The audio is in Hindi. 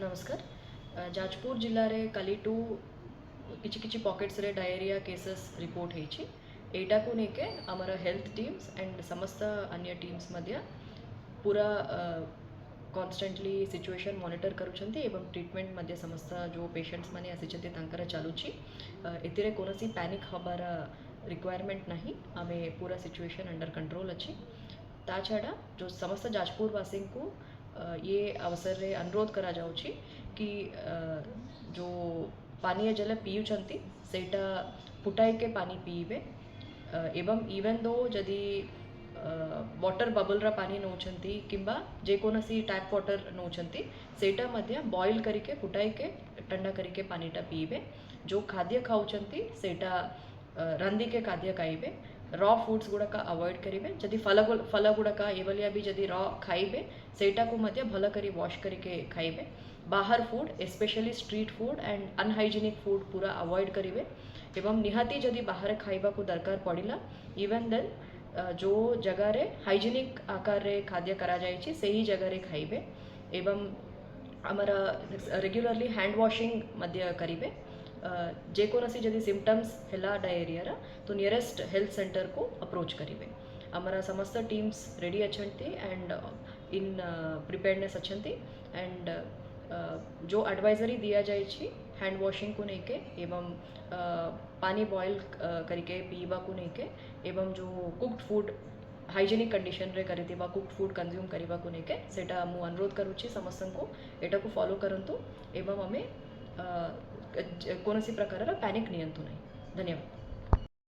नमस्कार। जाजपुर जिले रे कालीटू किछि पॉकेट्स रे डायरिया केसेस रिपोर्ट होइछि। एटा को लेके आमर हेल्थ टीम्स एंड समस्त अन्य टीम्स मध्य पूरा कॉन्स्टेंटली सिचुएशन मॉनिटर करूछंती एवं ट्रीटमेंट मध्य समस्त जो पेशेंट्स माने आसिछंती तांकर चालुछि। एतिरे कोनोसी पैनिक हबार रिक्वायरमेंट नहीं। आमे पूरा सिचुएशन अंडर कंट्रोल अछि। ता छाड़ा जो समस्त जाजपुरवासी को ये अवसर रे अनुरोध करा जाउछि कि जो पानीय जल पीउछंती सेटा फुटाई के पानी पीबे एवं इवन दो जदि वाटर बबल पानी नौछंती किंबा जेकोनसी टैप वाटर नौछंती सेटा मध्य बॉईल करके फुटाई के ठंडा करके पानीटा पीबे। जो खाद्य खाउछंती सेटा रंदी के खाद्य खाइबे। रॉ फूड्स गुड़ाक अवॉइड करेंगे। जदि फल गुड़ाक एवलिया भी जदि रॉ खाइबे सेटा को मध्य भल करी वॉश करके खाइबे। बाहर food especially street food and unhygienic food पूरा अवॉइड करेंगे। एवं निहाती जदि बाहर खाइबा को दरकार पड़िला इवन देन जो जगह रे हाइजेनिक आकार रे खाद्य करा जाइछि सेही जगह रे खाइबे। एवं आमर रेग्युलरली हैंड वॉशिंग मध्य करिबे। जेकोनसी जदि सिम्पटम्स हैला डायरिया तो नियरेस्ट हेल्थ सेंटर को अप्रोच करिबे। आमर समस्त टीम्स रेडी अछंती एंड इन प्रिपेयर्डनेस अछंती एंड जो एडवाइजरी दिया जाइछि हैंड वॉशिंग को लेके एवं पानी बॉयल करके पीवा को लेके एवं जो कुक्ड फूड हाइजेनिक कंडीशन रे करिथिबा कुक्ड फूड कंज्यूम करबा को लेके सेटा मु अनुरोध करूछि समस्त को एटा को फॉलो करंतु एवं हमें कौन सी प्रकार पैनिक नियंतु नहीं। धन्यवाद।